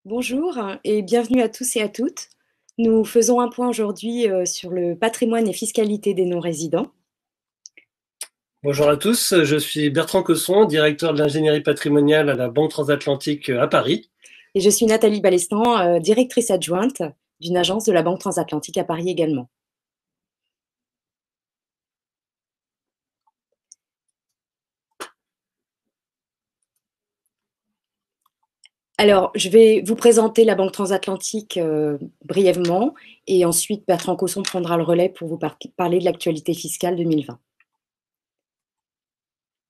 Bonjour et bienvenue à tous et à toutes. Nous faisons un point aujourd'hui sur le patrimoine et fiscalité des non-résidents. Bonjour à tous, je suis Bertrand Cosson, directeur de l'ingénierie patrimoniale à la Banque Transatlantique à Paris. Et je suis Nathalie Balestan, directrice adjointe d'une agence de la Banque Transatlantique à Paris également. Alors, je vais vous présenter la Banque Transatlantique brièvement et ensuite Bertrand Cosson prendra le relais pour vous parler de l'actualité fiscale 2020.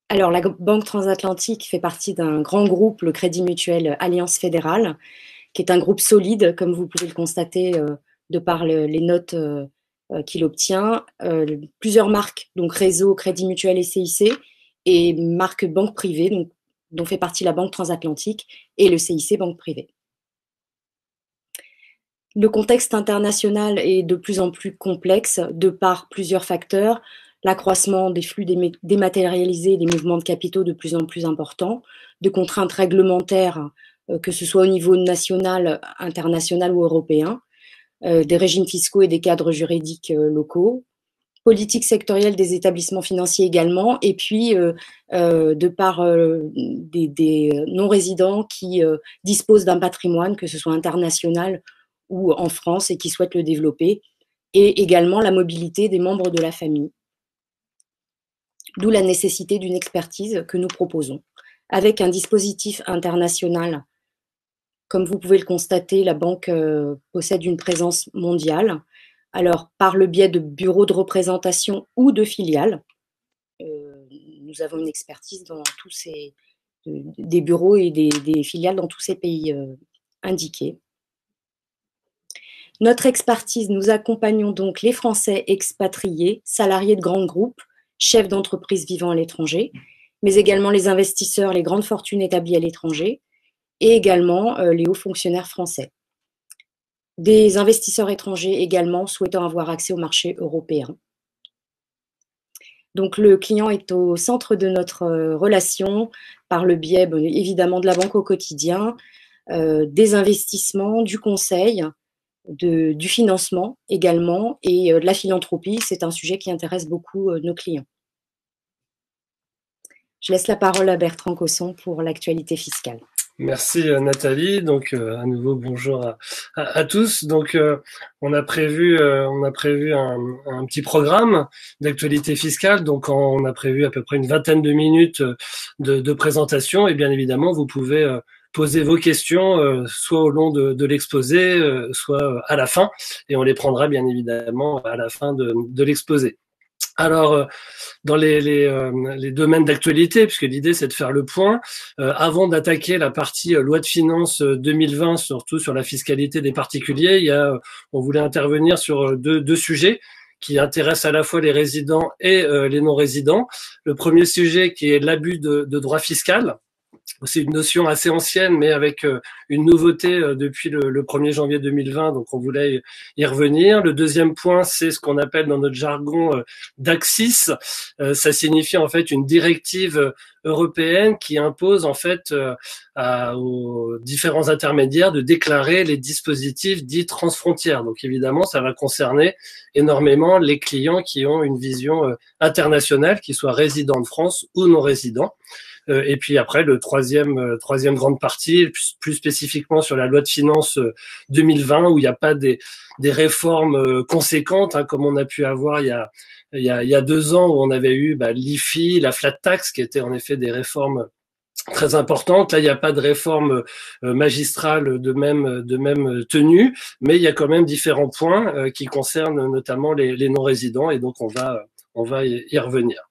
Alors, la Banque Transatlantique fait partie d'un grand groupe, le Crédit Mutuel Alliance Fédérale, qui est un groupe solide, comme vous pouvez le constater de par les notes qu'il obtient. Plusieurs marques, donc Réseau, Crédit Mutuel et CIC, et marque banque privée, donc, dont fait partie la Banque Transatlantique et le CIC Banque Privée. Le contexte international est de plus en plus complexe de par plusieurs facteurs. L'accroissement des flux dématérialisés, des mouvements de capitaux de plus en plus importants, de contraintes réglementaires, que ce soit au niveau national, international ou européen, des régimes fiscaux et des cadres juridiques locaux, politique sectorielle des établissements financiers également, et puis de par des non-résidents qui disposent d'un patrimoine, que ce soit international ou en France, et qui souhaitent le développer, et également la mobilité des membres de la famille. D'où la nécessité d'une expertise que nous proposons. Avec un dispositif international, comme vous pouvez le constater, la banque possède une présence mondiale. Alors, par le biais de bureaux de représentation ou de filiales, nous avons une expertise dans tous ces des bureaux et des filiales dans tous ces pays indiqués. Notre expertise, nous accompagnons donc les Français expatriés, salariés de grands groupes, chefs d'entreprise vivant à l'étranger, mais également les investisseurs, les grandes fortunes établies à l'étranger, et également les hauts fonctionnaires français. Des investisseurs étrangers également souhaitant avoir accès au marché européen. Donc le client est au centre de notre relation par le biais évidemment de la banque au quotidien, des investissements, du conseil, du financement également et de la philanthropie. C'est un sujet qui intéresse beaucoup nos clients. Je laisse la parole à Bertrand Cosson pour l'actualité fiscale. Merci Nathalie, donc à nouveau bonjour à tous. Donc on a prévu un petit programme d'actualité fiscale, donc on a prévu à peu près une vingtaine de minutes de présentation et bien évidemment vous pouvez poser vos questions soit au long de l'exposé, soit à la fin et on les prendra bien évidemment à la fin de l'exposé. Alors, dans les domaines d'actualité, puisque l'idée c'est de faire le point, avant d'attaquer la partie loi de finances 2020, surtout sur la fiscalité des particuliers, on voulait intervenir sur deux sujets qui intéressent à la fois les résidents et les non-résidents. Le premier sujet qui est l'abus de droit fiscal. C'est une notion assez ancienne, mais avec une nouveauté depuis le 1er janvier 2020, donc on voulait y revenir. Le deuxième point, c'est ce qu'on appelle dans notre jargon DAC6. Ça signifie en fait une directive européenne qui impose en fait aux différents intermédiaires de déclarer les dispositifs dits transfrontières. Donc évidemment, ça va concerner énormément les clients qui ont une vision internationale, qu'ils soient résidents de France ou non résidents. Et puis après, le troisième grande partie, plus spécifiquement sur la loi de finances 2020, où il n'y a pas des réformes conséquentes, hein, comme on a pu avoir il y a 2 ans, où on avait eu l'IFI, la flat tax, qui étaient en effet des réformes très importante. Là, il n'y a pas de réforme magistrale de même tenue, mais il y a quand même différents points qui concernent notamment les non-résidents, et donc on va y revenir.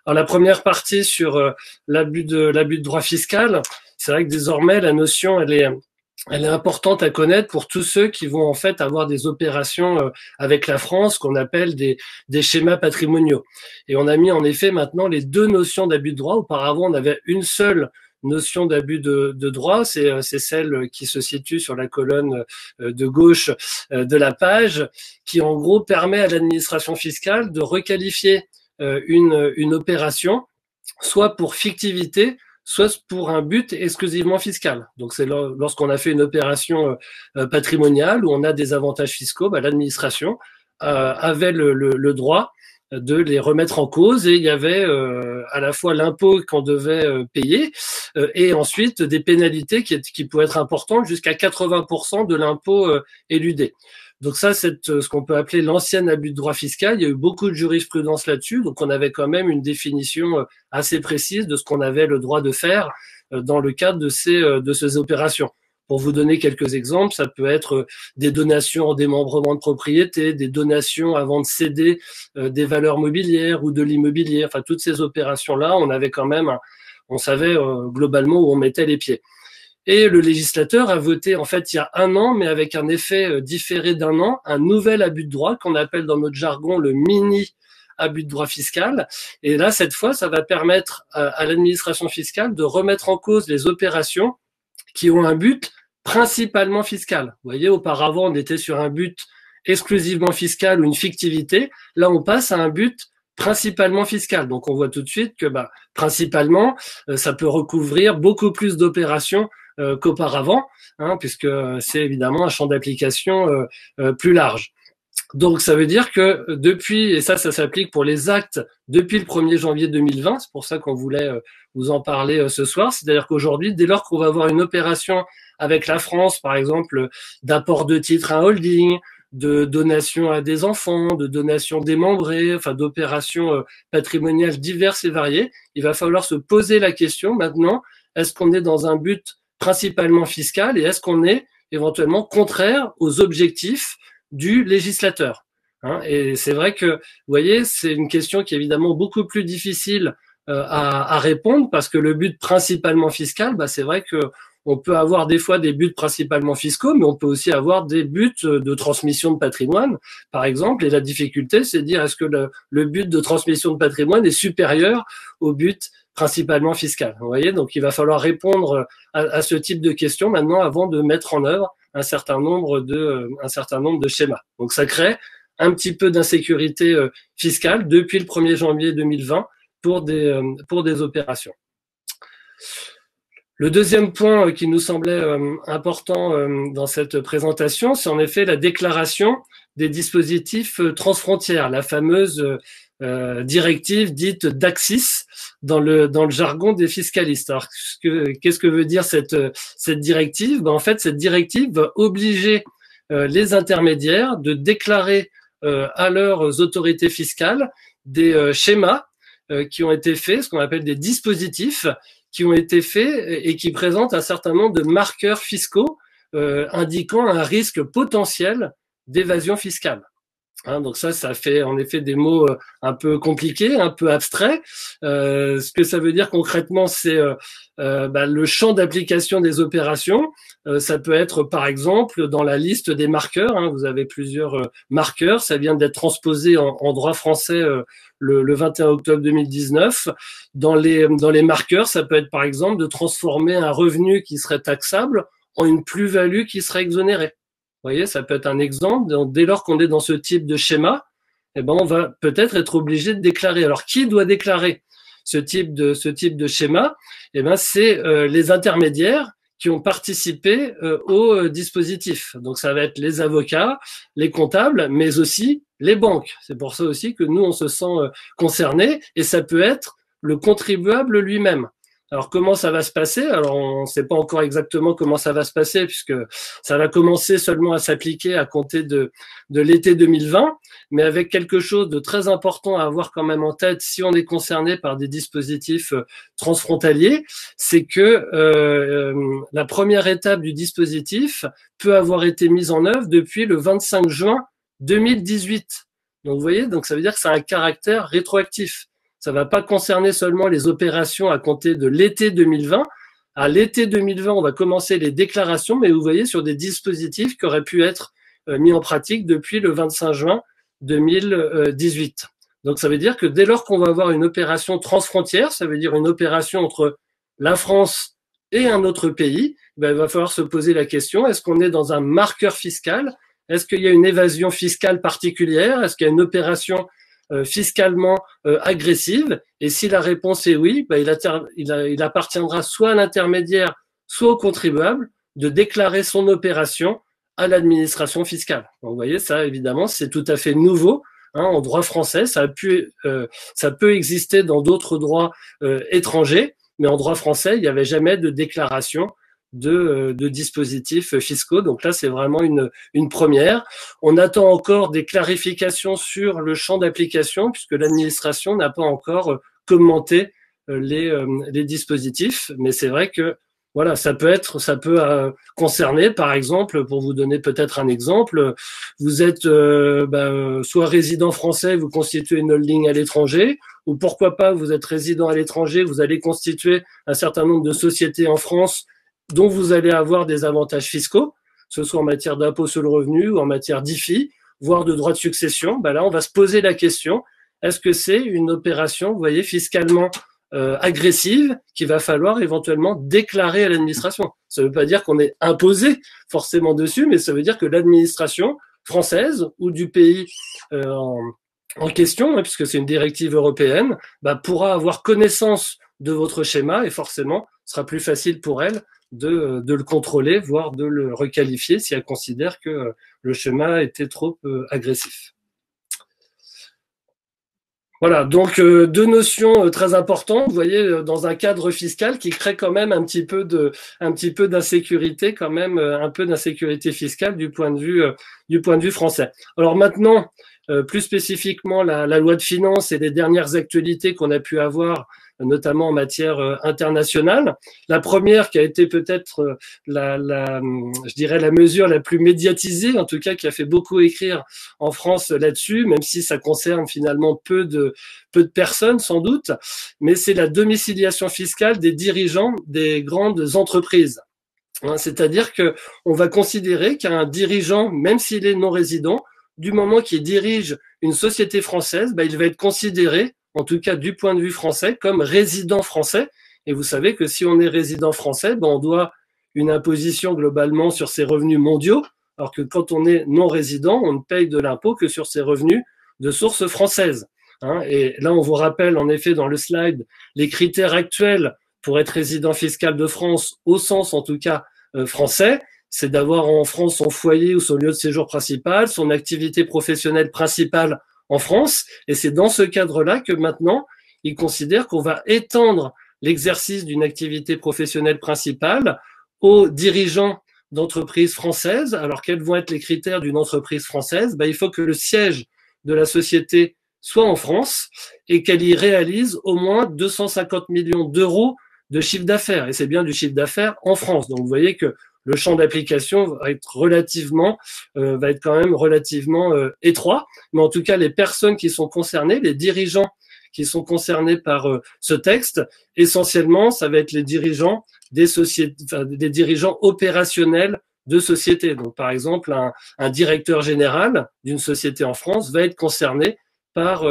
Alors la première partie sur l'abus de droit fiscal, c'est vrai que désormais la notion elle est importante à connaître pour tous ceux qui vont en fait avoir des opérations avec la France qu'on appelle des schémas patrimoniaux. Et on a mis en effet maintenant les deux notions d'abus de droit. Auparavant, on avait une seule notion d'abus de droit, c'est celle qui se situe sur la colonne de gauche de la page, qui en gros permet à l'administration fiscale de requalifier une opération, soit pour fictivité, soit pour un but exclusivement fiscal. Donc c'est lorsqu'on a fait une opération patrimoniale où on a des avantages fiscaux, l'administration avait le droit de les remettre en cause, et il y avait à la fois l'impôt qu'on devait payer et ensuite des pénalités qui pouvaient être importantes, jusqu'à 80% de l'impôt éludé. Donc ça, c'est ce qu'on peut appeler l'ancien abus de droit fiscal. Il y a eu beaucoup de jurisprudence là-dessus, donc on avait quand même une définition assez précise de ce qu'on avait le droit de faire dans le cadre de ces opérations. Pour vous donner quelques exemples, ça peut être des donations en démembrement de propriété, des donations avant de céder des valeurs mobilières ou de l'immobilier. Enfin, toutes ces opérations-là, on avait quand même, on savait globalement où on mettait les pieds. Et le législateur a voté, en fait, il y a 1 an, mais avec un effet différé d'1 an, un nouvel abus de droit qu'on appelle dans notre jargon le mini abus de droit fiscal. Et là, cette fois, ça va permettre à l'administration fiscale de remettre en cause les opérations qui ont un but principalement fiscal. Vous voyez, auparavant, on était sur un but exclusivement fiscal ou une fictivité. Là, on passe à un but principalement fiscal. Donc, on voit tout de suite que principalement, ça peut recouvrir beaucoup plus d'opérations qu'auparavant, puisque c'est évidemment un champ d'application plus large. Donc, ça veut dire que depuis, et ça s'applique pour les actes depuis le 1er janvier 2020, c'est pour ça qu'on voulait vous en parler ce soir, c'est-à-dire qu'aujourd'hui, dès lors qu'on va avoir une opération avec la France, par exemple, d'apport de titres à un holding, de donation à des enfants, de donation démembrée, enfin d'opérations patrimoniales diverses et variées, il va falloir se poser la question maintenant, est-ce qu'on est dans un but principalement fiscal, et est-ce qu'on est éventuellement contraire aux objectifs du législateur, et c'est vrai que, vous voyez, c'est une question qui est évidemment beaucoup plus difficile à répondre, parce que le but principalement fiscal, c'est vrai que on peut avoir des fois des buts principalement fiscaux, mais on peut aussi avoir des buts de transmission de patrimoine, par exemple, et la difficulté, c'est de dire est-ce que le but de transmission de patrimoine est supérieur au but principalement fiscal. Vous voyez, donc il va falloir répondre à ce type de questions maintenant avant de mettre en œuvre un certain nombre de schémas. Donc ça crée un petit peu d'insécurité fiscale depuis le 1er janvier 2020 pour des opérations. Le deuxième point qui nous semblait important dans cette présentation, c'est en effet la déclaration des dispositifs transfrontières, la fameuse directive dite DACSIS dans le jargon des fiscalistes. Alors, qu'est-ce que veut dire cette directive ? En fait, cette directive va obliger les intermédiaires de déclarer à leurs autorités fiscales des schémas qui ont été faits, ce qu'on appelle des dispositifs, qui ont été faits et qui présentent un certain nombre de marqueurs fiscaux indiquant un risque potentiel d'évasion fiscale. Donc ça fait en effet des mots un peu compliqués, un peu abstraits. Ce que ça veut dire concrètement, c'est le champ d'application des opérations. Ça peut être par exemple dans la liste des marqueurs. Vous avez plusieurs marqueurs. Ça vient d'être transposé en droit français le 21 octobre 2019. Dans les marqueurs, ça peut être par exemple de transformer un revenu qui serait taxable en une plus-value qui serait exonérée. Vous voyez, ça peut être un exemple. Donc, dès lors qu'on est dans ce type de schéma, on va peut-être être obligé de déclarer. Alors, qui doit déclarer ce type de schéma ? C'est les intermédiaires qui ont participé au dispositif. Donc, ça va être les avocats, les comptables, mais aussi les banques. C'est pour ça aussi que nous, on se sent concernés, et ça peut être le contribuable lui-même. Alors, comment ça va se passer ? Alors, on ne sait pas encore exactement comment ça va se passer, puisque ça va commencer seulement à s'appliquer à compter de l'été 2020, mais avec quelque chose de très important à avoir quand même en tête si on est concerné par des dispositifs transfrontaliers, c'est que la première étape du dispositif peut avoir été mise en œuvre depuis le 25 juin 2018. Donc, vous voyez, donc ça veut dire que ça a un caractère rétroactif. Ça ne va pas concerner seulement les opérations à compter de l'été 2020. À l'été 2020, on va commencer les déclarations, mais vous voyez, sur des dispositifs qui auraient pu être mis en pratique depuis le 25 juin 2018. Donc, ça veut dire que dès lors qu'on va avoir une opération transfrontière, ça veut dire une opération entre la France et un autre pays, il va falloir se poser la question, est-ce qu'on est dans un marqueur fiscal ? Est-ce qu'il y a une évasion fiscale particulière ? Est-ce qu'il y a une opération fiscalement agressive? Et si la réponse est oui, bah, il appartiendra soit à l'intermédiaire, soit au contribuable de déclarer son opération à l'administration fiscale. Donc, vous voyez, ça, évidemment, c'est tout à fait nouveau. En droit français, ça peut exister dans d'autres droits étrangers, mais en droit français, il n'y avait jamais de déclaration de dispositifs fiscaux. Donc là, c'est vraiment une première. On attend encore des clarifications sur le champ d'application, puisque l'administration n'a pas encore commenté les dispositifs. Mais c'est vrai que voilà, ça peut concerner, par exemple, pour vous donner peut-être un exemple, vous êtes soit résident français, vous constituez une holding à l'étranger, ou pourquoi pas, vous êtes résident à l'étranger, vous allez constituer un certain nombre de sociétés en France dont vous allez avoir des avantages fiscaux, que ce soit en matière d'impôt sur le revenu ou en matière d'IFI, voire de droit de succession. Ben là, on va se poser la question, est-ce que c'est une opération, vous voyez, fiscalement agressive qu'il va falloir éventuellement déclarer à l'administration? Ça ne veut pas dire qu'on est imposé forcément dessus, mais ça veut dire que l'administration française ou du pays en question, puisque c'est une directive européenne, bah, pourra avoir connaissance de votre schéma et forcément, ce sera plus facile pour elle de le contrôler, voire de le requalifier si elle considère que le schéma était trop agressif. Voilà, donc deux notions très importantes, vous voyez, dans un cadre fiscal qui crée quand même un petit peu d'insécurité, quand même un peu d'insécurité fiscale du point de vue français. Alors maintenant, plus spécifiquement la loi de finances et les dernières actualités qu'on a pu avoir, notamment en matière internationale. La première qui a été peut-être je dirais la mesure la plus médiatisée, en tout cas qui a fait beaucoup écrire en France là-dessus, même si ça concerne finalement peu de personnes sans doute, mais c'est la domiciliation fiscale des dirigeants des grandes entreprises. C'est-à-dire que on va considérer qu'un dirigeant, même s'il est non résident, du moment qu'il dirige une société française, il va être considéré, en tout cas du point de vue français, comme résident français. Et vous savez que si on est résident français, on doit une imposition globalement sur ses revenus mondiaux, alors que quand on est non résident, on ne paye de l'impôt que sur ses revenus de source française. Et là, on vous rappelle en effet dans le slide les critères actuels pour être résident fiscal de France, au sens en tout cas français. C'est d'avoir en France son foyer ou son lieu de séjour principal, son activité professionnelle principale en France. Et c'est dans ce cadre-là que maintenant, ils considèrent qu'on va étendre l'exercice d'une activité professionnelle principale aux dirigeants d'entreprises françaises. Alors, quels vont être les critères d'une entreprise française? Il faut que le siège de la société soit en France et qu'elle y réalise au moins 250 millions d'euros de chiffre d'affaires. Et c'est bien du chiffre d'affaires en France. Donc, vous voyez que le champ d'application va être quand même relativement étroit. Mais en tout cas, les personnes qui sont concernées, les dirigeants qui sont concernés par ce texte, essentiellement, ça va être les dirigeants des sociétés, des dirigeants opérationnels de sociétés. Donc, par exemple, un directeur général d'une société en France va être concerné par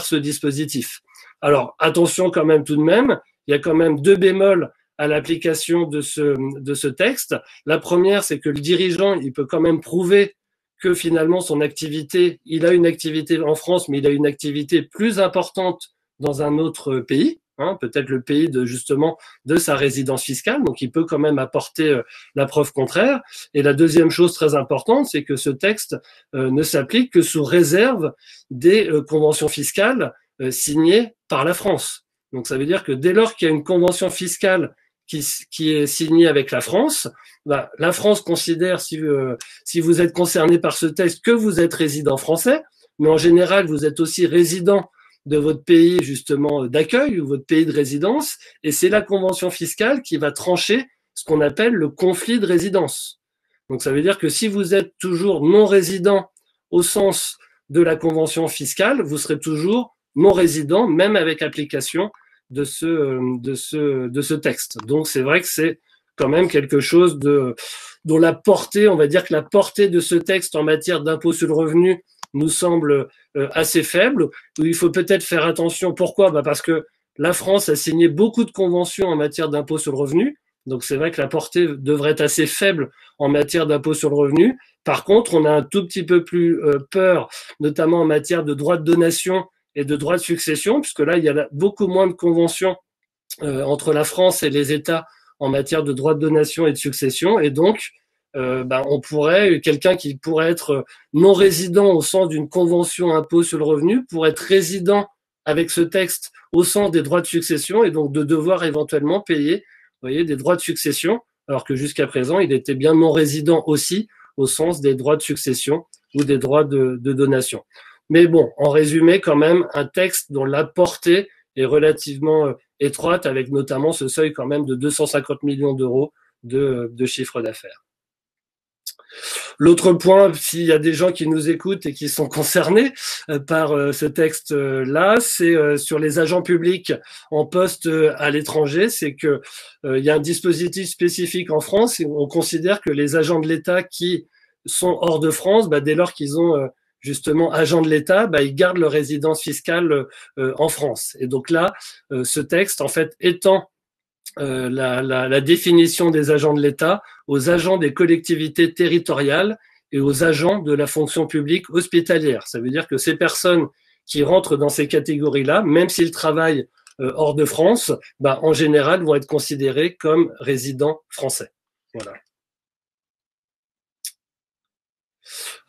ce dispositif. Alors, attention quand même tout de même, il y a quand même deux bémols à l'application de ce texte. La première, c'est que le dirigeant, il peut quand même prouver que finalement son activité, il a une activité en France, mais il a une activité plus importante dans un autre pays, peut-être le pays de sa résidence fiscale, donc il peut quand même apporter la preuve contraire. Et la deuxième chose très importante, c'est que ce texte ne s'applique que sous réserve des conventions fiscales signées par la France. Donc ça veut dire que dès lors qu'il y a une convention fiscale qui est signée avec la France, la France considère, si vous êtes concerné par ce texte, que vous êtes résident français, mais en général, vous êtes aussi résident de votre pays justement d'accueil ou votre pays de résidence, et c'est la convention fiscale qui va trancher ce qu'on appelle le conflit de résidence. Donc ça veut dire que si vous êtes toujours non résident au sens de la convention fiscale, vous serez toujours non résident, même avec application de ce texte. Donc c'est vrai que c'est quand même quelque chose dont la portée, on va dire que la portée de ce texte en matière d'impôt sur le revenu nous semble assez faible. Il faut peut-être faire attention. Pourquoi? Parce que la France a signé beaucoup de conventions en matière d'impôt sur le revenu. Donc c'est vrai que la portée devrait être assez faible en matière d'impôt sur le revenu. Par contre, on a un tout petit peu plus peur, notamment en matière de droit de donation et de droit de succession, puisque là, il y a beaucoup moins de conventions entre la France et les États en matière de droit de donation et de succession. Et donc, on pourrait, quelqu'un qui pourrait être non résident au sens d'une convention impôt sur le revenu, pourrait être résident avec ce texte au sens des droits de succession et donc de devoir éventuellement payer, vous voyez, des droits de succession, alors que jusqu'à présent, il était bien non résident aussi au sens des droits de succession ou des droits de donation. Mais bon, en résumé, quand même, un texte dont la portée est relativement étroite, avec notamment ce seuil quand même de 250 millions d'euros de chiffre d'affaires. L'autre point, s'il y a des gens qui nous écoutent et qui sont concernés par ce texte-là, c'est sur les agents publics en poste à l'étranger, c'est que il y a un dispositif spécifique en France et on considère que les agents de l'État qui sont hors de France, dès lors qu'ils ont justement agents de l'État, ils gardent leur résidence fiscale en France. Et donc là, ce texte, en fait, étend la définition des agents de l'État aux agents des collectivités territoriales et aux agents de la fonction publique hospitalière. Ça veut dire que ces personnes qui rentrent dans ces catégories-là, même s'ils travaillent hors de France, en général vont être considérés comme résidents français. Voilà.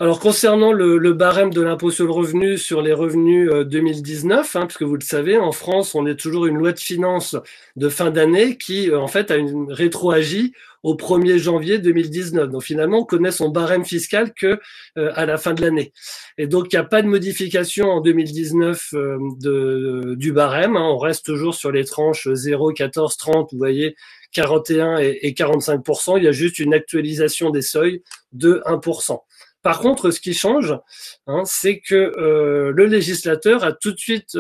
Alors concernant le barème de l'impôt sur le revenu sur les revenus 2019, puisque vous le savez, en France, on est toujours une loi de finances de fin d'année qui, en fait, a une rétroagie au 1er janvier 2019. Donc finalement, on connaît son barème fiscal que à la fin de l'année. Et donc, il n'y a pas de modification en 2019 du barème. On reste toujours sur les tranches 0, 14, 30, vous voyez, 41 et 45%. Il y a juste une actualisation des seuils de 1%. Par contre, ce qui change, c'est que le législateur a tout de suite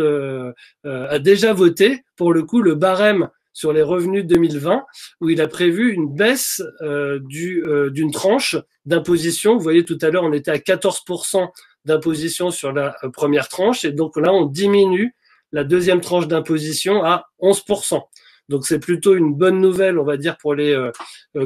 a déjà voté, pour le coup, le barème sur les revenus 2020, où il a prévu une baisse d'une tranche d'imposition. Vous voyez, tout à l'heure, on était à 14% d'imposition sur la première tranche, et donc là, on diminue la deuxième tranche d'imposition à 11%. Donc c'est plutôt une bonne nouvelle, on va dire, pour les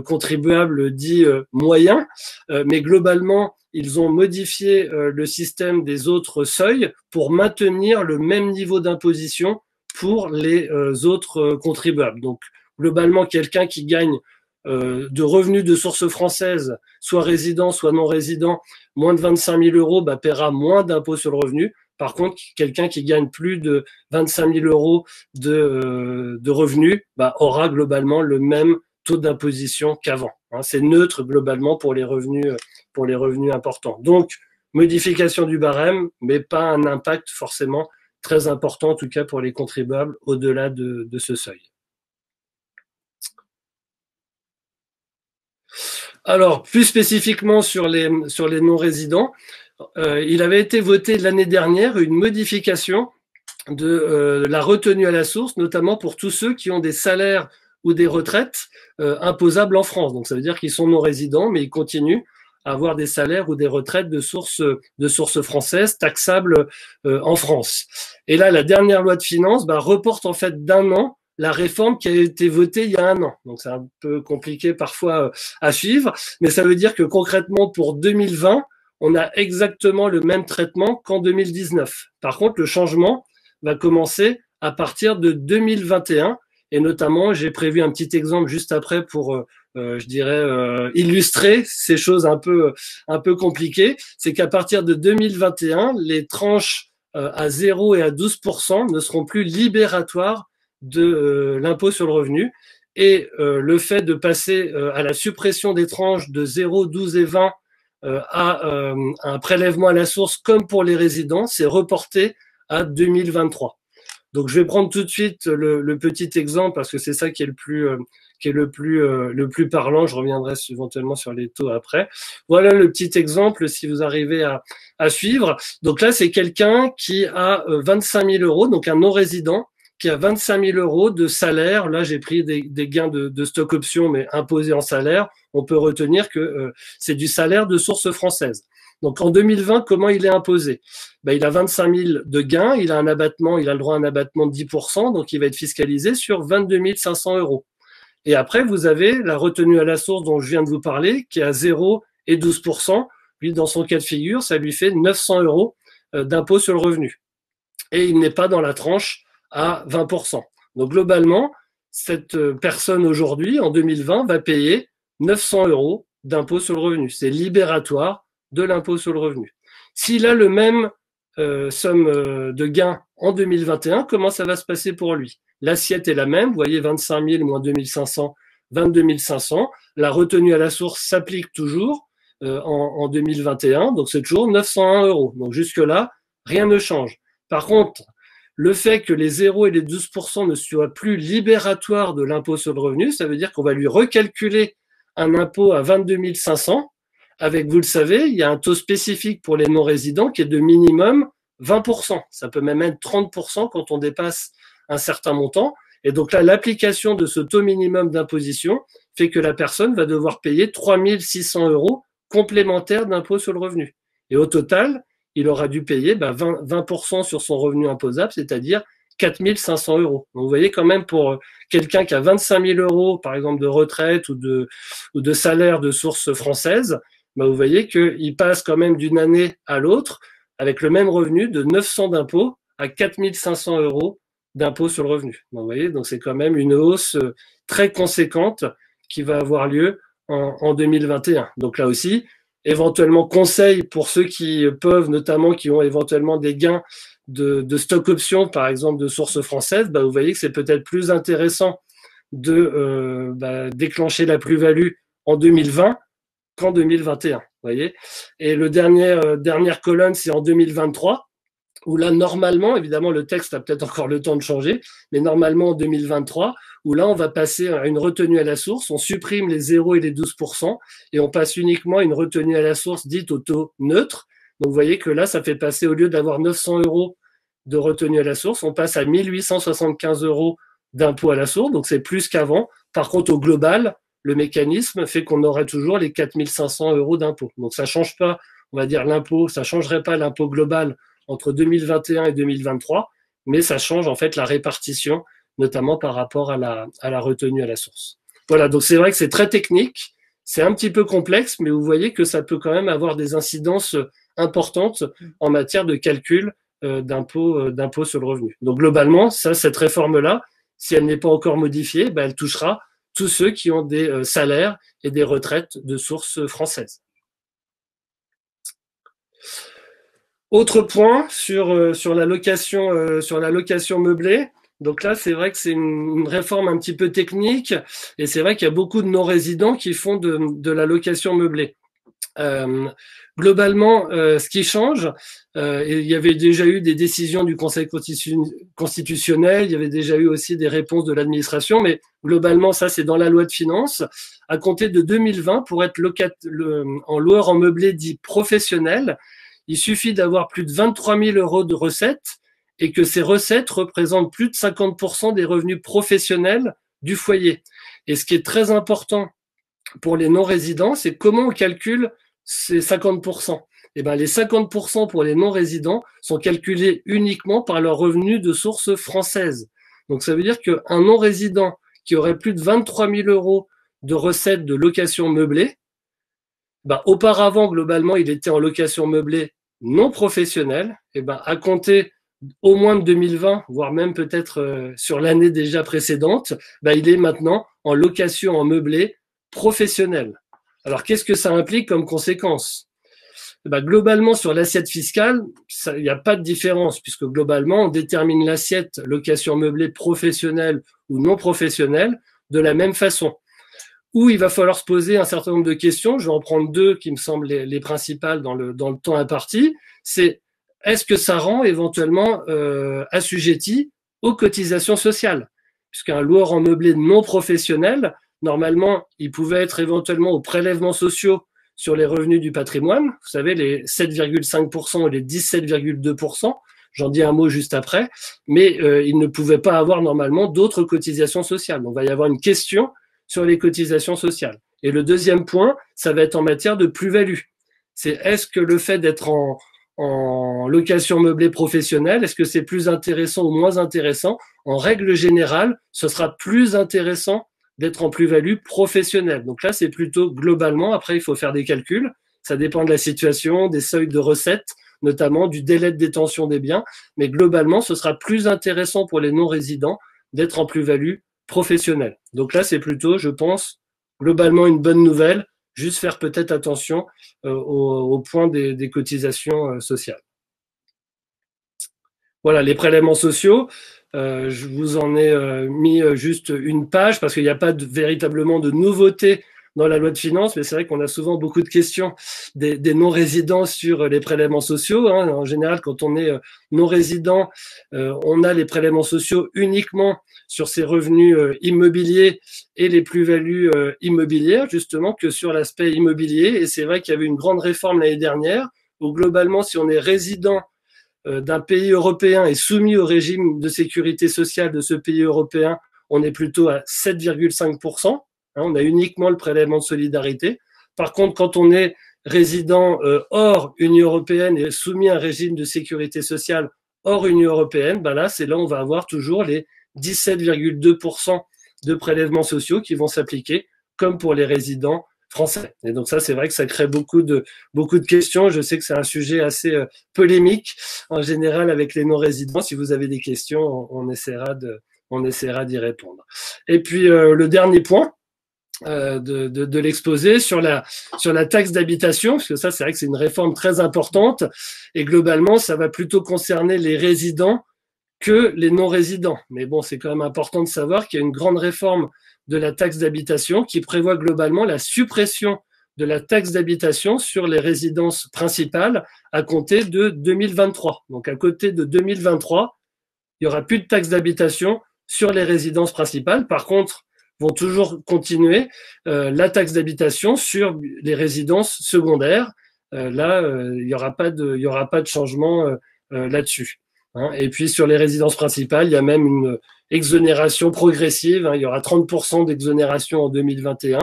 contribuables dits moyens, mais globalement, ils ont modifié le système des autres seuils pour maintenir le même niveau d'imposition pour les autres contribuables. Donc globalement, quelqu'un qui gagne de revenus de source française, soit résident, soit non résident, moins de 25 000 euros, paiera moins d'impôt sur le revenu. Par contre, quelqu'un qui gagne plus de 25 000 euros de revenus aura globalement le même taux d'imposition qu'avant. C'est neutre globalement pour les revenus importants. Donc, modification du barème, mais pas un impact forcément très important, en tout cas pour les contribuables au-delà de ce seuil. Alors, plus spécifiquement sur les non-résidents, il avait été voté l'année dernière une modification de la retenue à la source, notamment pour tous ceux qui ont des salaires ou des retraites imposables en France. Donc ça veut dire qu'ils sont non résidents, mais ils continuent à avoir des salaires ou des retraites de source française taxables en France. Et là, la dernière loi de finances reporte en fait d'un an la réforme qui a été votée il y a un an. Donc c'est un peu compliqué parfois à suivre, mais ça veut dire que concrètement pour 2020, on a exactement le même traitement qu'en 2019. Par contre, le changement va commencer à partir de 2021. Et notamment, j'ai prévu un petit exemple juste après pour, illustrer ces choses un peu compliquées. C'est qu'à partir de 2021, les tranches à 0 et à 12% ne seront plus libératoires de l'impôt sur le revenu. Et le fait de passer à la suppression des tranches de 0, 12 et 20 à un prélèvement à la source comme pour les résidents, c'est reporté à 2023. Donc je vais prendre tout de suite le petit exemple parce que c'est ça qui est le plus parlant. Je reviendrai éventuellement sur les taux après. Voilà le petit exemple si vous arrivez à suivre. Donc là c'est quelqu'un qui a 25 000 euros, donc un non-résident qui a 25 000 euros de salaire. Là j'ai pris des gains de stock option mais imposés en salaire. On peut retenir que c'est du salaire de source française. Donc en 2020, comment il est imposé? Il a 25 000 de gains, il a le droit à un abattement de 10%, donc il va être fiscalisé sur 22 500 euros. Et après, vous avez la retenue à la source dont je viens de vous parler, qui est à 0 et 12%. Lui, dans son cas de figure, ça lui fait 900 euros d'impôt sur le revenu. et il n'est pas dans la tranche à 20%. Donc globalement, cette personne aujourd'hui, en 2020, va payer 900 euros d'impôt sur le revenu. C'est libératoire de l'impôt sur le revenu. S'il a le même somme de gain en 2021, comment ça va se passer pour lui? L'assiette est la même, vous voyez 25 000 moins 2500, 22 500. La retenue à la source s'applique toujours en 2021, donc c'est toujours 901 euros. Donc jusque-là, rien ne change. Par contre, le fait que les 0 et les 12% ne soient plus libératoires de l'impôt sur le revenu, ça veut dire qu'on va lui recalculer un impôt à 22 500 avec, vous le savez, il y a un taux spécifique pour les non-résidents qui est de minimum 20%. Ça peut même être 30% quand on dépasse un certain montant. Et donc là, l'application de ce taux minimum d'imposition fait que la personne va devoir payer 3 600 euros complémentaires d'impôt sur le revenu. Et au total, il aura dû payer 20% sur son revenu imposable, c'est-à-dire 4 500 euros. Donc vous voyez quand même pour quelqu'un qui a 25 000 euros, par exemple, de retraite ou de salaire de source française, vous voyez qu'il passe quand même d'une année à l'autre avec le même revenu de 900 d'impôts à 4 500 euros d'impôt sur le revenu. Donc, vous voyez, donc c'est quand même une hausse très conséquente qui va avoir lieu en 2021. Donc là aussi, éventuellement conseil pour ceux qui peuvent, notamment qui ont éventuellement des gains de stock options, par exemple de sources françaises, vous voyez que c'est peut-être plus intéressant de déclencher la plus-value en 2020 qu'en 2021. Voyez. Et le dernière colonne, c'est en 2023, où là, normalement, évidemment, le texte a peut-être encore le temps de changer, mais normalement en 2023, où là, on va passer à une retenue à la source, on supprime les 0 et les 12%, et on passe uniquement à une retenue à la source dite au taux neutre. Donc, vous voyez que là, ça fait passer, au lieu d'avoir 900 euros de retenue à la source, on passe à 1875 euros d'impôt à la source, donc c'est plus qu'avant. Par contre, au global, le mécanisme fait qu'on aurait toujours les 4 500 euros d'impôt. Donc, ça change pas, on va dire, l'impôt, ça changerait pas l'impôt global entre 2021 et 2023, mais ça change en fait la répartition, notamment par rapport à la retenue à la source. Voilà, donc c'est vrai que c'est très technique, c'est un petit peu complexe, mais vous voyez que ça peut quand même avoir des incidences importantes en matière de calcul d'impôt sur le revenu. Donc globalement, cette réforme-là, si elle n'est pas encore modifiée, elle touchera tous ceux qui ont des salaires et des retraites de source française. Autre point sur la location meublée. Donc là, c'est vrai que c'est une réforme un petit peu technique, et c'est vrai qu'il y a beaucoup de non-résidents qui font de la location meublée. Globalement, ce qui change, et il y avait déjà eu des décisions du Conseil constitutionnel, il y avait déjà eu aussi des réponses de l'administration, mais globalement, ça c'est dans la loi de finances. À compter de 2020, pour être en loueur en meublé dit professionnel, il suffit d'avoir plus de 23 000 euros de recettes et que ces recettes représentent plus de 50% des revenus professionnels du foyer. Et ce qui est très important pour les non-résidents, c'est comment on calcule ces 50%. Eh ben, les 50% pour les non-résidents sont calculés uniquement par leurs revenus de source française. Donc ça veut dire qu'un non-résident qui aurait plus de 23 000 euros de recettes de location meublée, auparavant, globalement, il était en location meublée non professionnelle, à compter au moins de 2020, voire même peut-être sur l'année déjà précédente, il est maintenant en location en meublé professionnelle. Alors, qu'est-ce que ça implique comme conséquence? Globalement, sur l'assiette fiscale, il n'y a pas de différence, puisque globalement, on détermine l'assiette location meublée professionnelle ou non professionnelle de la même façon. Où il va falloir se poser un certain nombre de questions. Je vais en prendre deux qui me semblent les principales dans le temps imparti. C'est est-ce que ça rend éventuellement assujetti aux cotisations sociales? Puisqu'un loueur en meublé non professionnel, normalement, il pouvait être éventuellement aux prélèvements sociaux sur les revenus du patrimoine. Vous savez, les 7,5% et les 17,2%. J'en dis un mot juste après. Mais il ne pouvait pas avoir normalement d'autres cotisations sociales. Donc, il va y avoir une question sur les cotisations sociales. Et le deuxième point, ça va être en matière de plus-value. C'est est-ce que le fait d'être en location meublée professionnelle, est-ce que c'est plus intéressant ou moins intéressant? En règle générale, ce sera plus intéressant d'être en plus-value professionnelle. Donc là, c'est plutôt globalement, après, il faut faire des calculs. Ça dépend de la situation, des seuils de recettes. notamment du délai de détention des biens. Mais globalement, ce sera plus intéressant pour les non-résidents d'être en plus-value professionnelle. Donc là, c'est plutôt, je pense, globalement une bonne nouvelle. Juste faire peut-être attention au point des cotisations sociales. Voilà, les prélèvements sociaux. Je vous en ai mis juste une page parce qu'il n'y a pas véritablement de nouveauté dans la loi de finances, mais c'est vrai qu'on a souvent beaucoup de questions des non-résidents sur les prélèvements sociaux. Hein. En général, quand on est non-résident, on a les prélèvements sociaux uniquement sur ses revenus immobiliers et les plus-values immobilières, justement, que sur l'aspect immobilier. Et c'est vrai qu'il y avait une grande réforme l'année dernière, où globalement, si on est résident d'un pays européen et soumis au régime de sécurité sociale de ce pays européen, on est plutôt à 7,5%. On a uniquement le prélèvement de solidarité. Par contre, quand on est résident hors Union européenne et soumis à un régime de sécurité sociale hors Union européenne, ben là, c'est là où on va avoir toujours les 17,2% de prélèvements sociaux qui vont s'appliquer, comme pour les résidents français. Et donc ça, c'est vrai que ça crée beaucoup de questions. Je sais que c'est un sujet assez polémique en général avec les non-résidents. Si vous avez des questions, on essaiera d'y répondre. Et puis le dernier point de l'exposé sur la taxe d'habitation, parce que ça, c'est vrai que c'est une réforme très importante et globalement, ça va plutôt concerner les résidents que les non-résidents. Mais bon, c'est quand même important de savoir qu'il y a une grande réforme de la taxe d'habitation qui prévoit globalement la suppression de la taxe d'habitation sur les résidences principales à compter de 2023. Donc à côté de 2023, il n'y aura plus de taxe d'habitation sur les résidences principales. Par contre, vont toujours continuer la taxe d'habitation sur les résidences secondaires. Là, il n'y aura pas de changement là-dessus. Hein. Et puis sur les résidences principales, il y a même une exonération progressive. Hein. Il y aura 30% d'exonération en 2021,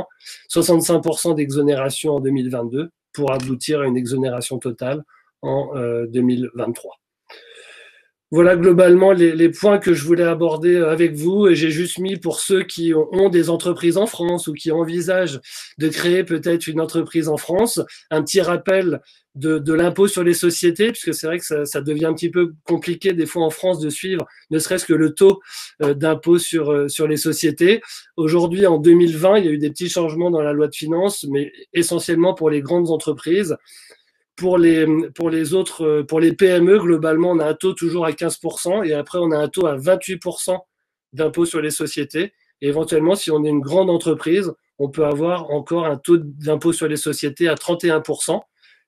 65% d'exonération en 2022 pour aboutir à une exonération totale en 2023. Voilà globalement les points que je voulais aborder avec vous, et j'ai juste mis pour ceux qui ont des entreprises en France ou qui envisagent de créer peut-être une entreprise en France, un petit rappel de l'impôt sur les sociétés, puisque c'est vrai que ça devient un petit peu compliqué des fois en France de suivre ne serait-ce que le taux d'impôt sur les sociétés. Aujourd'hui, en 2020, il y a eu des petits changements dans la loi de finances, mais essentiellement pour les grandes entreprises. Pour les PME, globalement, on a un taux toujours à 15% et après, on a un taux à 28% d'impôt sur les sociétés. Et éventuellement, si on est une grande entreprise, on peut avoir encore un taux d'impôt sur les sociétés à 31%.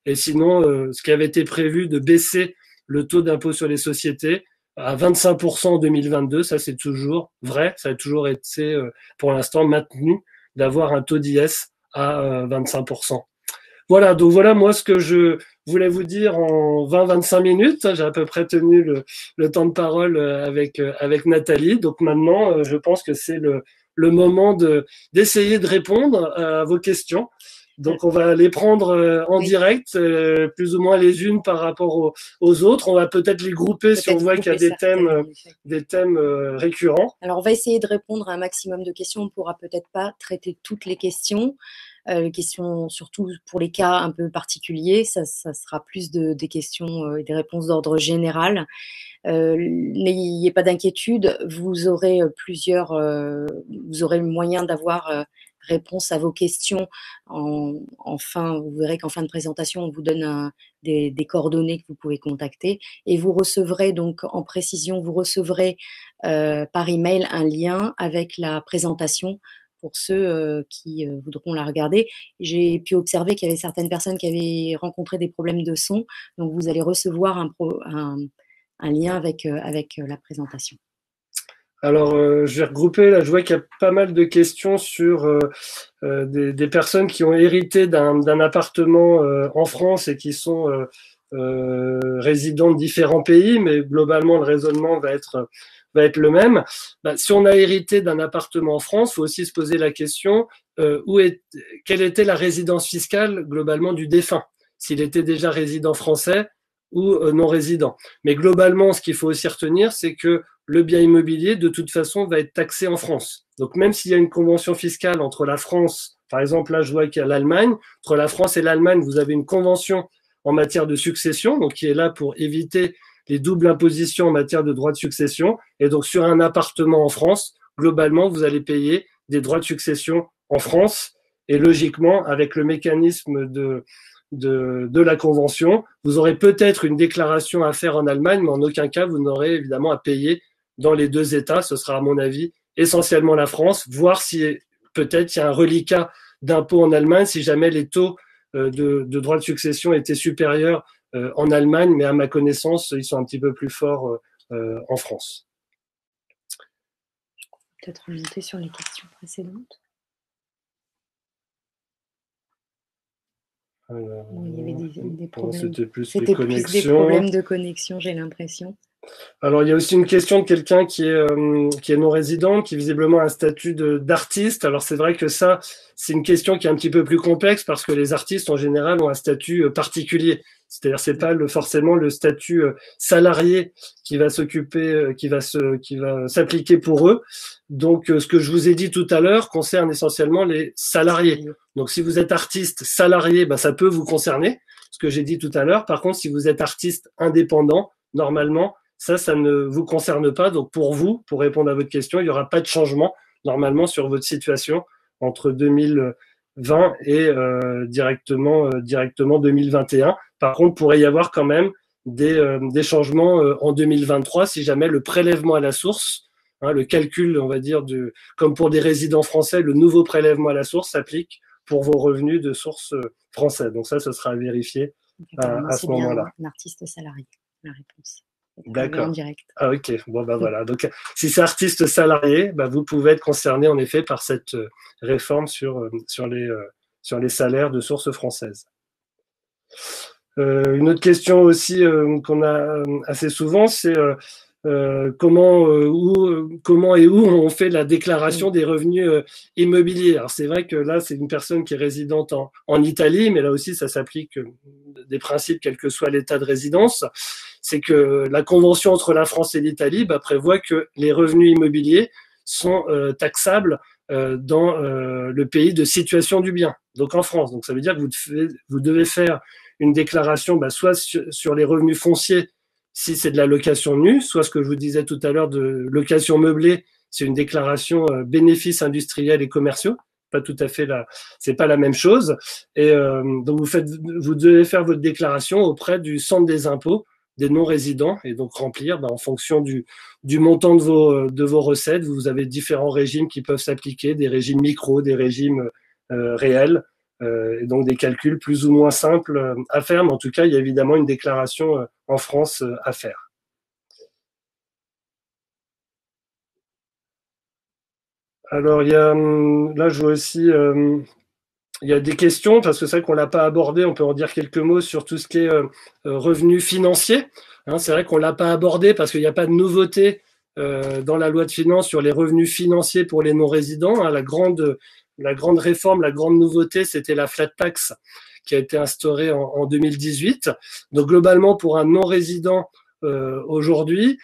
Et sinon, ce qui avait été prévu de baisser le taux d'impôt sur les sociétés à 25% en 2022, ça c'est toujours vrai. Ça a toujours été, pour l'instant, maintenu d'avoir un taux d'IS à 25%. Voilà, donc voilà moi ce que je voulais vous dire en 20-25 minutes. J'ai à peu près tenu le temps de parole avec Nathalie. Donc maintenant, je pense que c'est le moment d'essayer de répondre à vos questions. Donc on va les prendre en direct, plus ou moins les unes par rapport aux autres. On va peut-être les grouper si on voit qu'il y a des thèmes récurrents. Alors on va essayer de répondre à un maximum de questions. On ne pourra peut-être pas traiter toutes les questions. Les questions, surtout pour les cas un peu particuliers, ça sera plus des questions et des réponses d'ordre général. N'ayez pas d'inquiétude, vous aurez vous aurez le moyen d'avoir réponse à vos questions. Vous verrez qu'en fin de présentation, on vous donne des coordonnées que vous pouvez contacter et vous recevrez donc en précision, vous recevrez par email un lien avec la présentation pour ceux qui voudront la regarder. J'ai pu observer qu'il y avait certaines personnes qui avaient rencontré des problèmes de son, donc vous allez recevoir un lien avec la présentation. Alors, je vais regrouper, là je vois qu'il y a pas mal de questions sur des personnes qui ont hérité d'un appartement en France et qui sont résidents de différents pays, mais globalement le raisonnement va être le même. Si on a hérité d'un appartement en France, il faut aussi se poser la question quelle était la résidence fiscale globalement du défunt, s'il était déjà résident français ou non résident. Mais globalement, ce qu'il faut aussi retenir, c'est que le bien immobilier, de toute façon, va être taxé en France. Donc même s'il y a une convention fiscale entre la France, par exemple, là je vois qu'il y a l'Allemagne, entre la France et l'Allemagne, vous avez une convention en matière de succession, donc qui est là pour éviter les doubles impositions en matière de droits de succession. Et donc, sur un appartement en France, globalement, vous allez payer des droits de succession en France. Et logiquement, avec le mécanisme de la convention, vous aurez peut-être une déclaration à faire en Allemagne, mais en aucun cas, vous n'aurez évidemment à payer dans les deux États. Ce sera, à mon avis, essentiellement la France, voir si peut-être il y a un reliquat d'impôt en Allemagne, si jamais les taux de droits de succession étaient supérieurs en Allemagne, mais à ma connaissance, ils sont un petit peu plus forts en France. Peut-être remonter sur les questions précédentes. Bon, il y avait des problèmes. C'était plus des problèmes de connexion, j'ai l'impression. Alors, il y a aussi une question de quelqu'un qui est non-résident, qui visiblement a un statut d'artiste. Alors, c'est vrai que ça, c'est une question qui est un petit peu plus complexe parce que les artistes, en général, ont un statut particulier. C'est-à-dire, c'est pas forcément le statut salarié qui va s'occuper, qui va s'appliquer pour eux. Donc, ce que je vous ai dit tout à l'heure concerne essentiellement les salariés. Donc, si vous êtes artiste salarié, bah, ça peut vous concerner, ce que j'ai dit tout à l'heure. Par contre, si vous êtes artiste indépendant, normalement, ça ne vous concerne pas. Donc, pour vous, pour répondre à votre question, il n'y aura pas de changement, normalement, sur votre situation entre 2020 et directement 2021. Par contre, pourrait y avoir quand même des changements en 2023 si jamais le prélèvement à la source, le calcul, on va dire, comme pour des résidents français, le nouveau prélèvement à la source s'applique pour vos revenus de source française. Donc ça, ce sera à vérifier à ce moment-là. Un artiste salarié, la réponse. D'accord. Ah, ok. Bon, bah voilà. Donc, si c'est artiste salarié, bah, vous pouvez être concerné en effet par cette réforme sur les salaires de source française. Une autre question aussi qu'on a assez souvent, c'est comment et où on fait la déclaration des revenus immobiliers. Alors c'est vrai que là, c'est une personne qui est résidente en Italie, mais là aussi, ça s'applique des principes, quel que soit l'état de résidence. C'est que la convention entre la France et l'Italie prévoit que les revenus immobiliers sont taxables dans le pays de situation du bien, donc en France. Donc ça veut dire que vous devez faire une déclaration soit sur les revenus fonciers si c'est de la location nue, soit ce que je vous disais tout à l'heure de location meublée, c'est une déclaration bénéfices industriels et commerciaux. Pas tout à fait c'est pas la même chose. Et donc vous devez faire votre déclaration auprès du centre des impôts des non-résidents et donc remplir en fonction du montant de vos recettes. Vous avez différents régimes qui peuvent s'appliquer, des régimes micro, des régimes réels. Et donc des calculs plus ou moins simples à faire, mais en tout cas, il y a évidemment une déclaration en France à faire. Alors, là, je vois aussi, il y a des questions, parce que c'est vrai qu'on ne l'a pas abordé, on peut en dire quelques mots sur tout ce qui est revenus financiers. C'est vrai qu'on ne l'a pas abordé parce qu'il n'y a pas de nouveauté dans la loi de finances sur les revenus financiers pour les non-résidents. La grande réforme, la grande nouveauté, c'était la flat tax qui a été instaurée en 2018. Donc globalement, pour un non-résident aujourd'hui,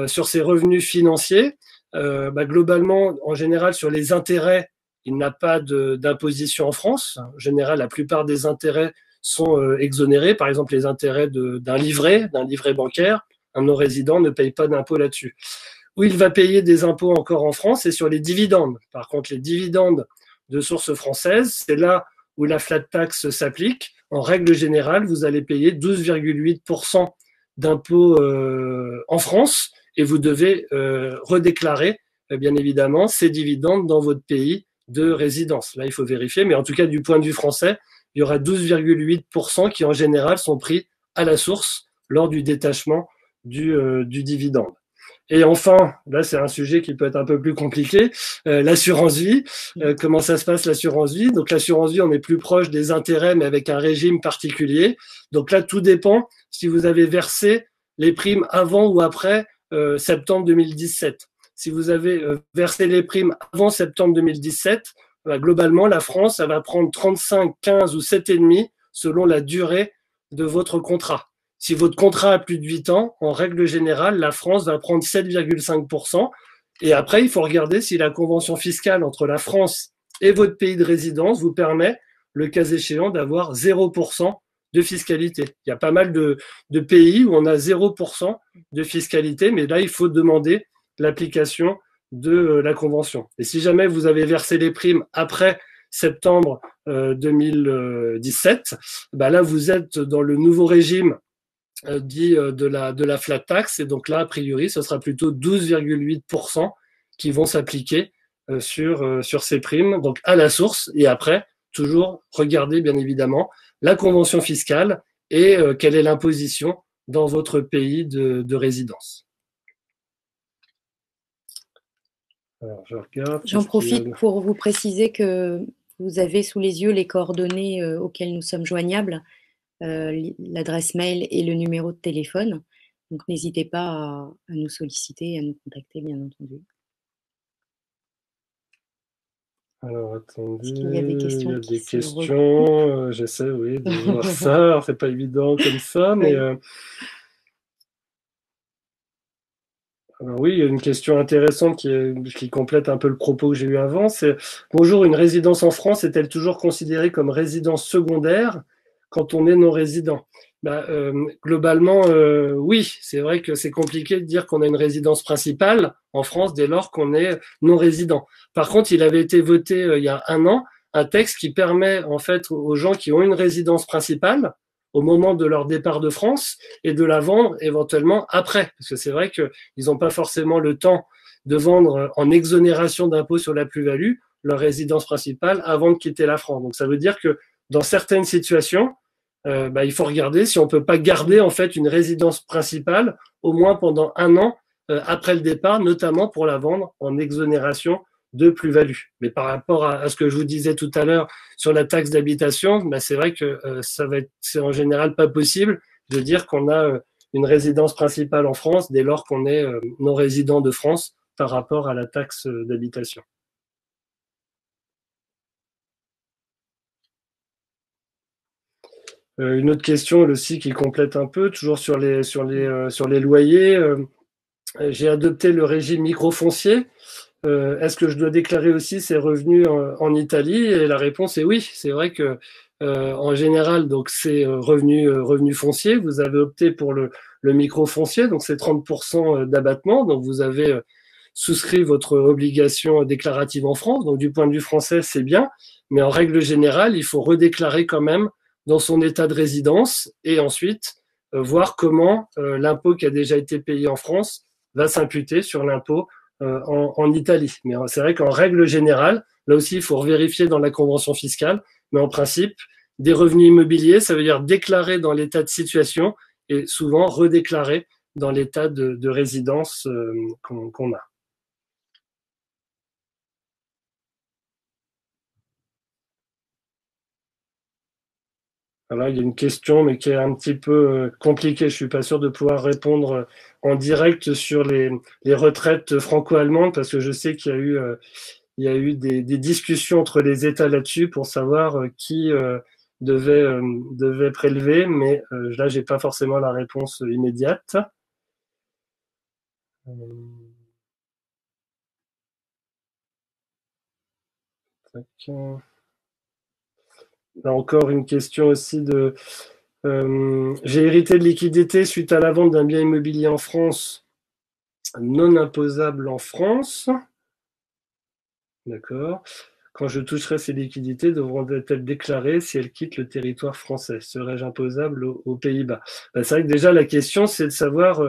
sur ses revenus financiers, globalement, en général, sur les intérêts, il n'a pas d'imposition en France. En général, la plupart des intérêts sont exonérés. Par exemple, les intérêts d'un livret bancaire, un non-résident ne paye pas d'impôt là-dessus. Où il va payer des impôts encore en France, c'est sur les dividendes. Par contre, les dividendes de source française, c'est là où la flat tax s'applique. En règle générale, vous allez payer 12,8% d'impôts en France et vous devez redéclarer, bien évidemment, ces dividendes dans votre pays de résidence. Là, il faut vérifier, mais en tout cas, du point de vue français, il y aura 12,8% qui, en général, sont pris à la source lors du détachement du dividende. Et enfin, là, c'est un sujet qui peut être un peu plus compliqué, l'assurance vie. Comment ça se passe, l'assurance vie? Donc, l'assurance vie, on est plus proche des intérêts, mais avec un régime particulier. Donc là, tout dépend si vous avez versé les primes avant ou après septembre 2017. Si vous avez versé les primes avant septembre 2017, globalement, la France, elle va prendre 35, 15 ou 7,5 selon la durée de votre contrat. Si votre contrat a plus de 8 ans, en règle générale, la France va prendre 7,5%. Et après, il faut regarder si la convention fiscale entre la France et votre pays de résidence vous permet, le cas échéant, d'avoir 0% de fiscalité. Il y a pas mal de pays où on a 0% de fiscalité, mais là, il faut demander l'application de la convention. Et si jamais vous avez versé les primes après septembre 2017, bah là, vous êtes dans le nouveau régime dit de la flat tax. Et donc là, a priori, ce sera plutôt 12,8% qui vont s'appliquer sur ces primes, donc à la source. Et après, toujours regarder, bien évidemment, la convention fiscale et quelle est l'imposition dans votre pays de résidence. Alors, je regarde. J'en profite pour vous préciser que vous avez sous les yeux les coordonnées auxquelles nous sommes joignables, l'adresse mail et le numéro de téléphone. Donc, n'hésitez pas à nous solliciter et à nous contacter, bien entendu. Alors, attendez, il y a des questions. J'essaie, oui, de voir ça. Alors, c'est pas évident comme ça, mais... Alors oui, il y a une question intéressante qui complète un peu le propos que j'ai eu avant. C'est bonjour, une résidence en France est-elle toujours considérée comme résidence secondaire quand on est non-résident? Globalement, oui, c'est vrai que c'est compliqué de dire qu'on a une résidence principale en France dès lors qu'on est non-résident. Par contre, il avait été voté il y a un an un texte qui permet en fait aux gens qui ont une résidence principale au moment de leur départ de France et de la vendre éventuellement après. Parce que c'est vrai qu'ils n'ont pas forcément le temps de vendre en exonération d'impôt sur la plus-value leur résidence principale avant de quitter la France. Donc ça veut dire que dans certaines situations, il faut regarder si on peut pas garder en fait une résidence principale au moins pendant un an après le départ, notamment pour la vendre en exonération de plus-value. Mais par rapport à ce que je vous disais tout à l'heure sur la taxe d'habitation, c'est vrai que c'est en général pas possible de dire qu'on a une résidence principale en France dès lors qu'on est non-résident de France par rapport à la taxe d'habitation. Une autre question aussi qui complète un peu, toujours sur les loyers. J'ai adopté le régime microfoncier. Est-ce que je dois déclarer aussi ces revenus en Italie? Et la réponse est oui. C'est vrai que en général, donc c'est revenus fonciers. Vous avez opté pour le microfoncier, donc c'est 30% d'abattement. Donc vous avez souscrit votre obligation déclarative en France. Donc du point de vue français, c'est bien, mais en règle générale, il faut redéclarer quand même dans son état de résidence et ensuite voir comment l'impôt qui a déjà été payé en France va s'imputer sur l'impôt en Italie. Mais c'est vrai qu'en règle générale, là aussi, il faut vérifier dans la convention fiscale, mais en principe, des revenus immobiliers, ça veut dire déclarer dans l'état de situation et souvent redéclarer dans l'état de résidence qu'on a. Alors, il y a une question, mais qui est un petit peu compliquée. Je suis pas sûr de pouvoir répondre en direct sur les retraites franco-allemandes, parce que je sais qu'il y a eu des discussions entre les États là-dessus pour savoir qui devait prélever, mais là, j'ai pas forcément la réponse immédiate. Là encore, une question aussi de j'ai hérité de liquidités suite à la vente d'un bien immobilier en France, non imposable en France. D'accord. Quand je toucherai ces liquidités, devront-elles déclarer si elles quittent le territoire français? Serais-je imposable aux Pays-Bas? C'est vrai que déjà la question, c'est de savoir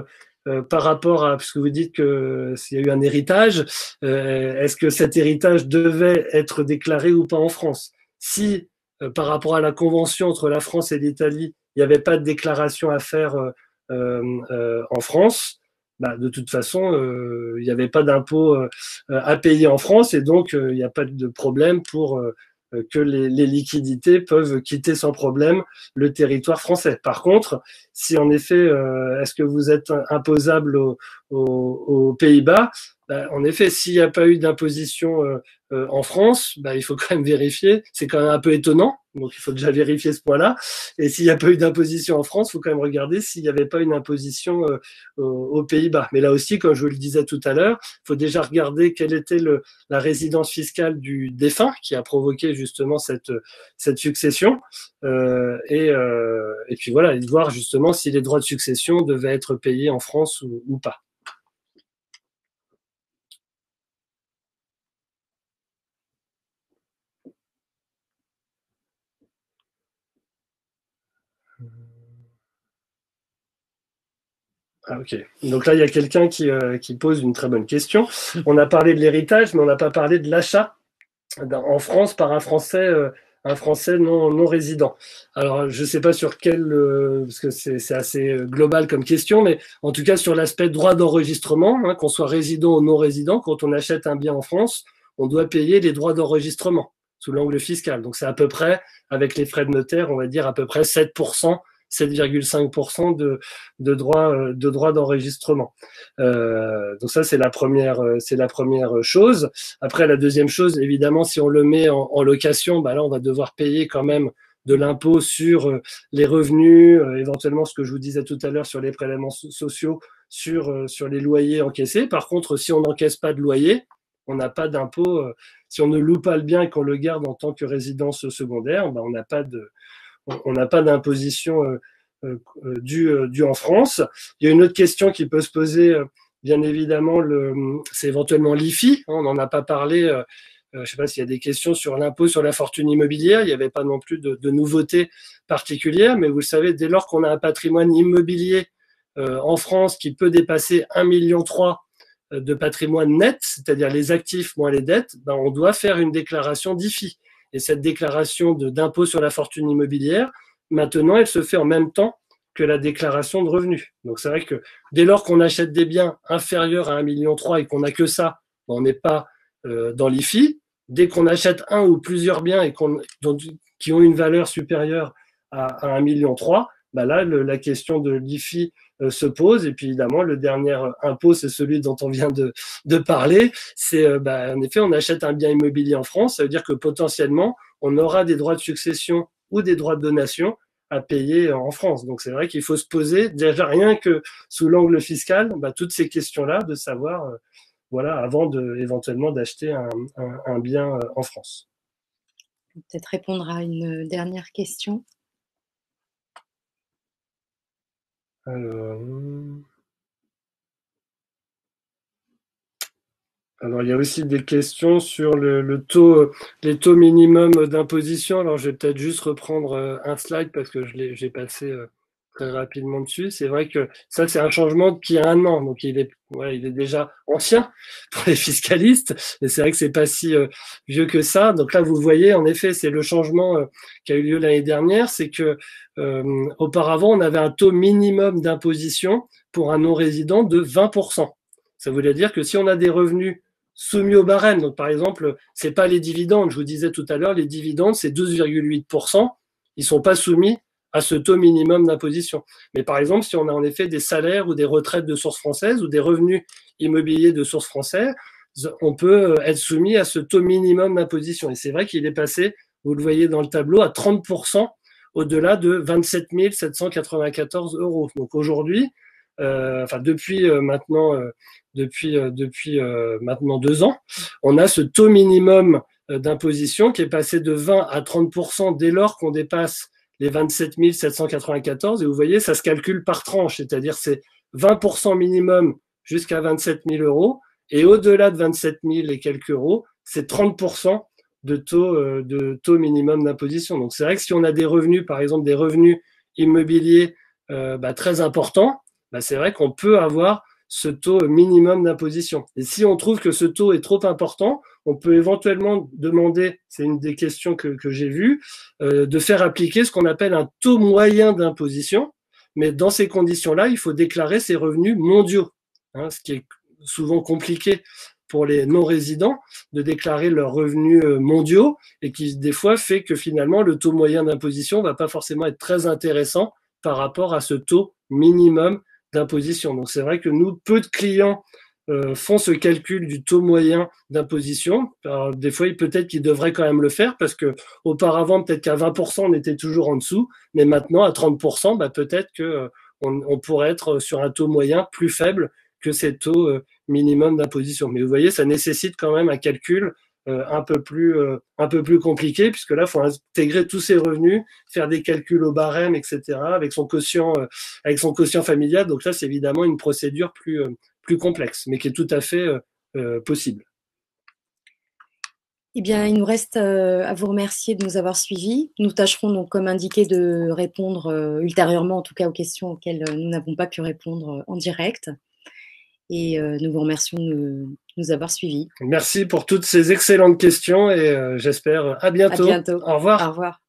par rapport à, parce que vous dites que s'il y a eu un héritage, est-ce que cet héritage devait être déclaré ou pas en France? Si par rapport à la convention entre la France et l'Italie, il n'y avait pas de déclaration à faire en France, de toute façon, il n'y avait pas d'impôt à payer en France et donc il n'y a pas de problème pour que les liquidités peuvent quitter sans problème le territoire français. Par contre, si en effet, est-ce que vous êtes imposable aux Pays-Bas, En effet, s'il n'y a pas eu d'imposition en France, il faut quand même vérifier. C'est quand même un peu étonnant, donc il faut déjà vérifier ce point-là. Et s'il n'y a pas eu d'imposition en France, il faut quand même regarder s'il n'y avait pas une imposition aux Pays-Bas. Mais là aussi, comme je vous le disais tout à l'heure, il faut déjà regarder quelle était la résidence fiscale du défunt qui a provoqué justement cette succession. Et puis voilà, et voir justement si les droits de succession devaient être payés en France ou pas. Ah, ok. Donc là, il y a quelqu'un qui pose une très bonne question. On a parlé de l'héritage, mais on n'a pas parlé de l'achat en France par un Français non résident. Alors, je ne sais pas sur quel, parce que c'est assez global comme question, mais en tout cas sur l'aspect droit d'enregistrement, hein, qu'on soit résident ou non résident, quand on achète un bien en France, on doit payer les droits d'enregistrement sous l'angle fiscal. Donc c'est à peu près, avec les frais de notaire, on va dire à peu près 7%. 7,5% de droits d'enregistrement. Donc ça c'est la première chose. Après la deuxième chose, évidemment, si on le met en location, là on va devoir payer quand même de l'impôt sur les revenus, éventuellement ce que je vous disais tout à l'heure sur les prélèvements sociaux, sur les loyers encaissés. Par contre, si on n'encaisse pas de loyer, on n'a pas d'impôt. Si on ne loue pas le bien et qu'on le garde en tant que résidence secondaire, on n'a pas d'imposition due en France. Il y a une autre question qui peut se poser, bien évidemment, c'est éventuellement l'IFI. On n'en a pas parlé. Je ne sais pas s'il y a des questions sur l'impôt sur la fortune immobilière. Il n'y avait pas non plus de nouveautés particulières, mais vous le savez, dès lors qu'on a un patrimoine immobilier en France qui peut dépasser 1,3 million de patrimoine net, c'est-à-dire les actifs moins les dettes, on doit faire une déclaration d'IFI. Et cette déclaration d'impôt sur la fortune immobilière, maintenant, elle se fait en même temps que la déclaration de revenus. Donc c'est vrai que dès lors qu'on achète des biens inférieurs à 1,3 million et qu'on n'a que ça, on n'est pas dans l'IFI. Dès qu'on achète un ou plusieurs biens et qui ont une valeur supérieure à 1,3 million, là, la question de l'IFI se pose. Et puis évidemment, le dernier impôt, c'est celui dont on vient de parler. C'est en effet, on achète un bien immobilier en France, ça veut dire que potentiellement, on aura des droits de succession ou des droits de donation à payer en France. Donc c'est vrai qu'il faut se poser, déjà rien que sous l'angle fiscal, toutes ces questions-là, de savoir, avant éventuellement d'acheter un bien en France. Peut-être répondre à une dernière question. Alors, il y a aussi des questions sur les taux minimums d'imposition. Alors, je vais peut-être juste reprendre un slide parce que j'ai passé très rapidement dessus. C'est vrai que ça, c'est un changement qui a 1 an, donc il est déjà ancien pour les fiscalistes. Et c'est vrai que c'est pas si vieux que ça. Donc là, vous voyez, en effet, c'est le changement qui a eu lieu l'année dernière. C'est que auparavant, on avait un taux minimum d'imposition pour un non-résident de 20%. Ça voulait dire que si on a des revenus soumis au barème. Donc, par exemple, c'est pas les dividendes. Je vous disais tout à l'heure, les dividendes, c'est 12,8%. Ils sont pas soumis à ce taux minimum d'imposition. Mais par exemple, si on a en effet des salaires ou des retraites de source française ou des revenus immobiliers de source française, on peut être soumis à ce taux minimum d'imposition. Et c'est vrai qu'il est passé, vous le voyez dans le tableau, à 30% au-delà de 27 794 euros. Donc aujourd'hui, depuis maintenant 2 ans, on a ce taux minimum d'imposition qui est passé de 20 à 30% dès lors qu'on dépasse les 27 794. Et vous voyez, ça se calcule par tranche, c'est-à-dire c'est 20% minimum jusqu'à 27 000 euros. Et au-delà de 27 000 et quelques euros, c'est 30% de taux minimum d'imposition. Donc c'est vrai que si on a des revenus, par exemple des revenus immobiliers très importants, c'est vrai qu'on peut avoir ce taux minimum d'imposition. Et si on trouve que ce taux est trop important, on peut éventuellement demander, c'est une des questions que j'ai vues, de faire appliquer ce qu'on appelle un taux moyen d'imposition. Mais dans ces conditions-là, il faut déclarer ses revenus mondiaux, ce qui est souvent compliqué pour les non-résidents de déclarer leurs revenus mondiaux et qui, des fois, fait que finalement, le taux moyen d'imposition ne va pas forcément être très intéressant par rapport à ce taux minimum d'imposition. Donc c'est vrai que nous, peu de clients font ce calcul du taux moyen d'imposition. Alors, des fois, peut-être qu'ils devraient quand même le faire parce que auparavant, peut-être qu'à 20%, on était toujours en dessous, mais maintenant, à 30%, bah, peut-être que on pourrait être sur un taux moyen plus faible que ces taux minimum d'imposition. Mais vous voyez, ça nécessite quand même un calcul un peu plus compliqué, puisque là, il faut intégrer tous ses revenus, faire des calculs au barème, etc., avec son quotient familial. Donc là, c'est évidemment une procédure plus complexe, mais qui est tout à fait possible. Eh bien, il nous reste à vous remercier de nous avoir suivis. Nous tâcherons donc, comme indiqué, de répondre ultérieurement, en tout cas, aux questions auxquelles nous n'avons pas pu répondre en direct. Et nous vous remercions de nous avoir suivis. Merci pour toutes ces excellentes questions et j'espère à bientôt. À bientôt. Au revoir. Au revoir.